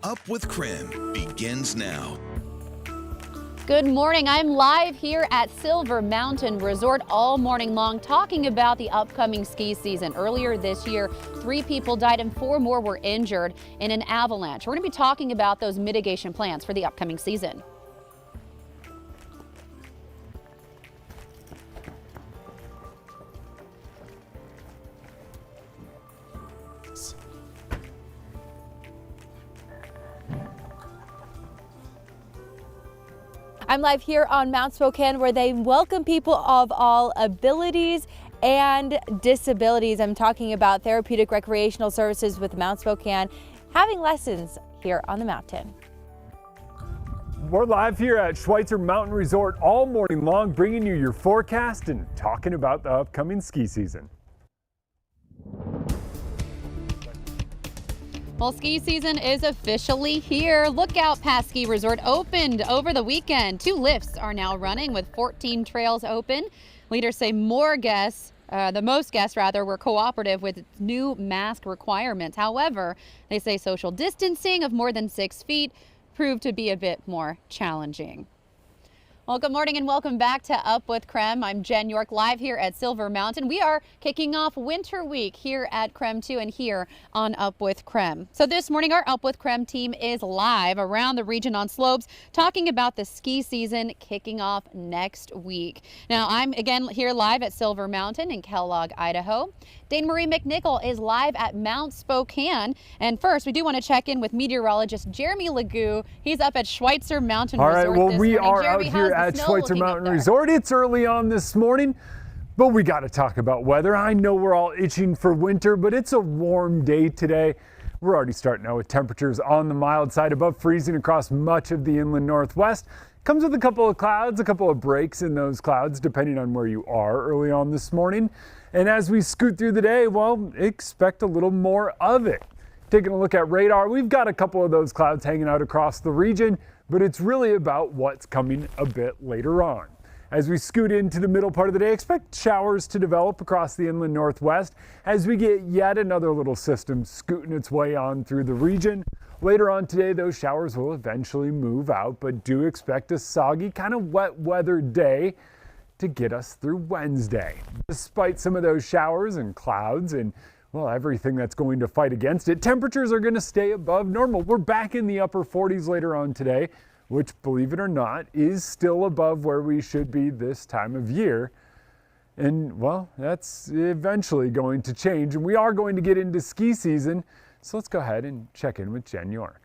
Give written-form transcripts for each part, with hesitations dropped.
Up with KREM begins now. Good morning. I'm live here at Silver Mountain Resort all morning long talking about the upcoming ski season. Earlier this year, 3 people died and 4 more were injured in an avalanche. We're going to be talking about those mitigation plans for the upcoming season. I'm live here on Mount Spokane, where they welcome people of all abilities and disabilities. I'm talking about therapeutic recreational services with Mount Spokane, having lessons here on the mountain. We're live here at Schweitzer Mountain Resort all morning long, bringing you your forecast and talking about the upcoming ski season. Well, ski season is officially here. Lookout Pass Ski Resort opened over the weekend. 2 lifts are now running with 14 trails open. Leaders say the most guests were cooperative with new mask requirements. However, they say social distancing of more than 6 feet proved to be a bit more challenging. Well, good morning and welcome back to Up with KREM. I'm Jen York, live here at Silver Mountain. We are kicking off Winter Week here at KREM 2 and here on Up with KREM. So this morning, our Up with KREM team is live around the region on slopes talking about the ski season kicking off next week. Now, I'm again here live at Silver Mountain in Kellogg, Idaho. Dane Marie McNichol is live at Mount Spokane. And first, we do want to check in with meteorologist Jeremy Legoo. He's up at Schweitzer Mountain Resort this morning. All right, well, we are Jeremy, out here at Schweitzer Mountain Resort. It's early on this morning, but we got to talk about weather. I know we're all itching for winter, but it's a warm day today. We're already starting out with temperatures on the mild side, above freezing across much of the inland northwest. Comes with a couple of clouds, a couple of breaks in those clouds, depending on where you are early on this morning. And as we scoot through the day, well, expect a little more of it. Taking a look at radar, we've got a couple of those clouds hanging out across the region, but it's really about what's coming a bit later on. As we scoot into the middle part of the day, expect showers to develop across the inland northwest as we get yet another little system scooting its way on through the region. Later on today, those showers will eventually move out, but do expect a soggy, kind of wet weather day to get us through Wednesday. Despite some of those showers and clouds and, well, everything that's going to fight against it, temperatures are going to stay above normal. We're back in the upper 40s later on today, which, believe it or not, is still above where we should be this time of year. And, well, that's eventually going to change, and we are going to get into ski season. So let's go ahead and check in with Jen York.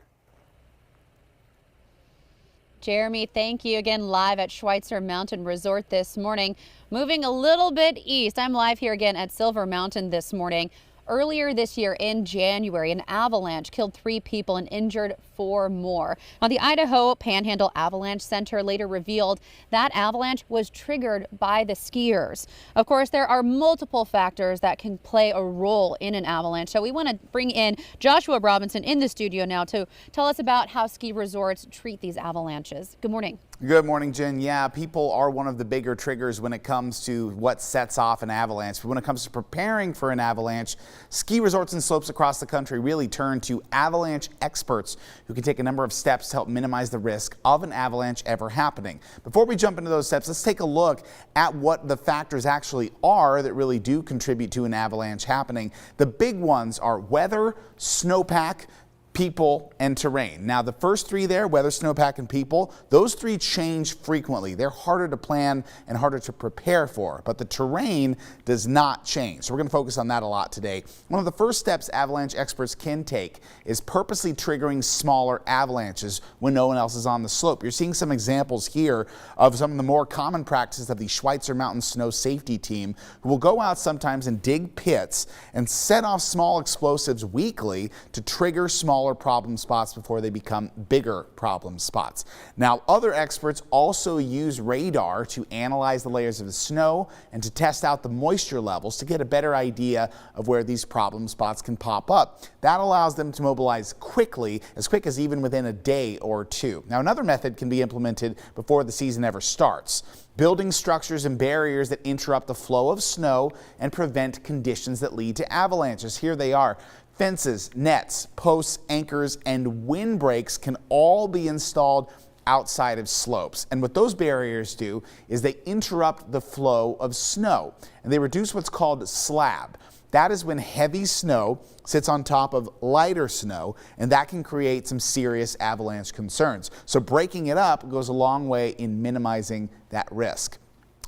Jeremy, thank you again, live at Schweitzer Mountain Resort this morning. Moving a little bit east, I'm live here again at Silver Mountain this morning. Earlier this year in January, an avalanche killed 3 people and injured 4 more. Now, the Idaho Panhandle Avalanche Center later revealed that avalanche was triggered by the skiers. Of course, there are multiple factors that can play a role in an avalanche. So we want to bring in Joshua Robinson in the studio now to tell us about how ski resorts treat these avalanches. Good morning. Good morning, Jen. Yeah, people are one of the bigger triggers when it comes to what sets off an avalanche. But when it comes to preparing for an avalanche, ski resorts and slopes across the country really turn to avalanche experts who can take a number of steps to help minimize the risk of an avalanche ever happening. Before we jump into those steps, let's take a look at what the factors actually are that really do contribute to an avalanche happening. The big ones are weather, snowpack, people, and terrain. Now, the first 3 there, weather, snowpack, and people, those 3 change frequently. They're harder to plan and harder to prepare for, but the terrain does not change. So we're going to focus on that a lot today. One of the first steps avalanche experts can take is purposely triggering smaller avalanches when no one else is on the slope. You're seeing some examples here of some of the more common practices of the Schweitzer Mountain Snow Safety Team, who will go out sometimes and dig pits and set off small explosives weekly to trigger smaller problem spots before they become bigger problem spots. Now, other experts also use radar to analyze the layers of the snow and to test out the moisture levels to get a better idea of where these problem spots can pop up. That allows them to mobilize quickly, as quick as even within a day or 2. Now, another method can be implemented before the season ever starts. building structures and barriers that interrupt the flow of snow and prevent conditions that lead to avalanches. Here they are. Fences, nets, posts, anchors, and windbreaks can all be installed outside of slopes. And what those barriers do is they interrupt the flow of snow, and they reduce what's called slab. That is when heavy snow sits on top of lighter snow, and that can create some serious avalanche concerns. So breaking it up goes a long way in minimizing that risk.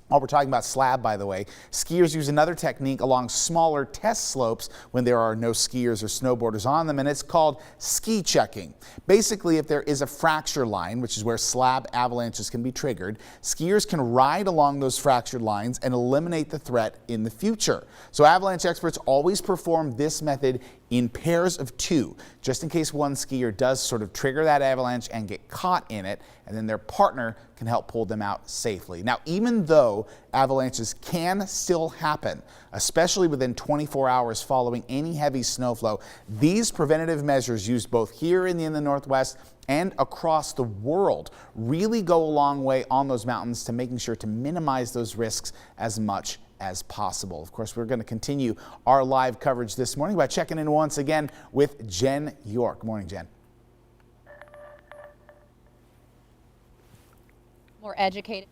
While we're talking about slab, by the way, skiers use another technique along smaller test slopes when there are no skiers or snowboarders on them, and it's called ski checking. Basically, if there is a fracture line, which is where slab avalanches can be triggered, skiers can ride along those fractured lines and eliminate the threat in the future. So avalanche experts always perform this method in pairs of 2, just in case one skier does sort of trigger that avalanche and get caught in it, and then their partner can help pull them out safely. Now, even though avalanches can still happen, especially within 24 hours following any heavy snowflow, these preventative measures used both here in the Northwest and across the world really go a long way on those mountains to making sure to minimize those risks as much as possible. Of course, we're going to continue our live coverage this morning by checking in once again with Jen York. Good morning, Jen. More educated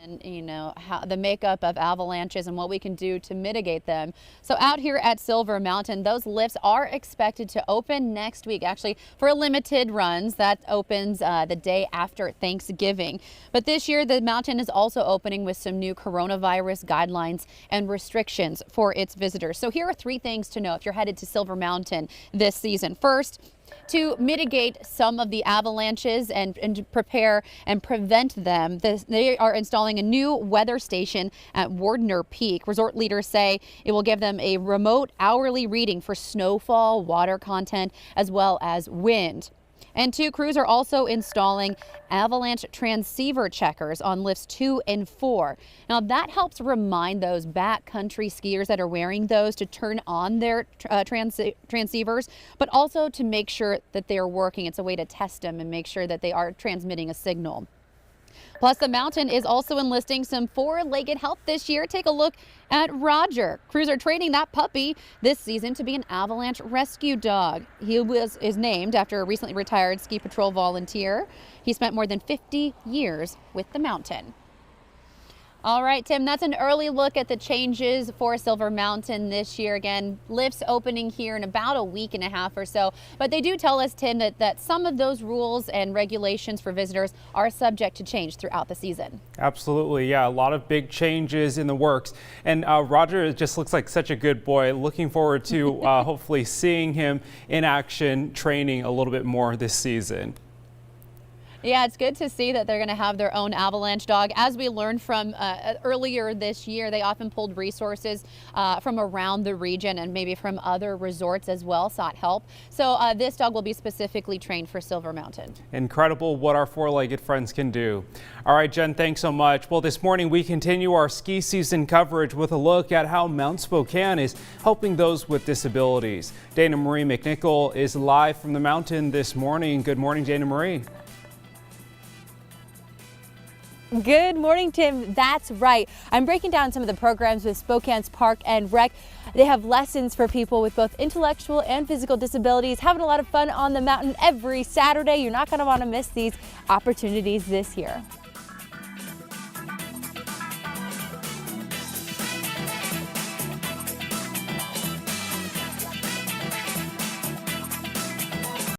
and how the makeup of avalanches and what we can do to mitigate them. So out here at Silver Mountain, those lifts are expected to open next week, actually for limited runs. That opens the day after Thanksgiving. But this year the mountain is also opening with some new coronavirus guidelines and restrictions for its visitors. So here are 3 things to know if you're headed to Silver Mountain this season. First, to mitigate some of the avalanches and to prepare and prevent them, they are installing a new weather station at Wardner Peak. Resort leaders say it will give them a remote hourly reading for snowfall, water content, as well as wind. And 2, crews are also installing avalanche transceiver checkers on lifts 2 and 4. Now that helps remind those backcountry skiers that are wearing those to turn on their transceivers, but also to make sure that they are working. It's a way to test them and make sure that they are transmitting a signal. Plus, the mountain is also enlisting some 4-legged help this year. Take a look at Roger. Crews are training that puppy this season to be an avalanche rescue dog. He is named after a recently retired ski patrol volunteer. He spent more than 50 years with the mountain. All right, Tim, that's an early look at the changes for Silver Mountain this year. Again, lifts opening here in about a week and a half or so. But they do tell us, Tim, that some of those rules and regulations for visitors are subject to change throughout the season. Absolutely, yeah, a lot of big changes in the works. And Roger just looks like such a good boy. Looking forward to hopefully seeing him in action, training a little bit more this season. Yeah, it's good to see that they're going to have their own avalanche dog. As we learned from earlier this year, they often pulled resources from around the region and maybe from other resorts as well, sought help. So this dog will be specifically trained for Silver Mountain. Incredible what our 4-legged friends can do. All right, Jen, thanks so much. Well, this morning we continue our ski season coverage with a look at how Mount Spokane is helping those with disabilities. Dana Marie McNichol is live from the mountain this morning. Good morning, Dana Marie. Good morning, Tim. That's right. I'm breaking down some of the programs with Spokane's Park and Rec. They have lessons for people with both intellectual and physical disabilities, having a lot of fun on the mountain every Saturday. You're not going to want to miss these opportunities this year.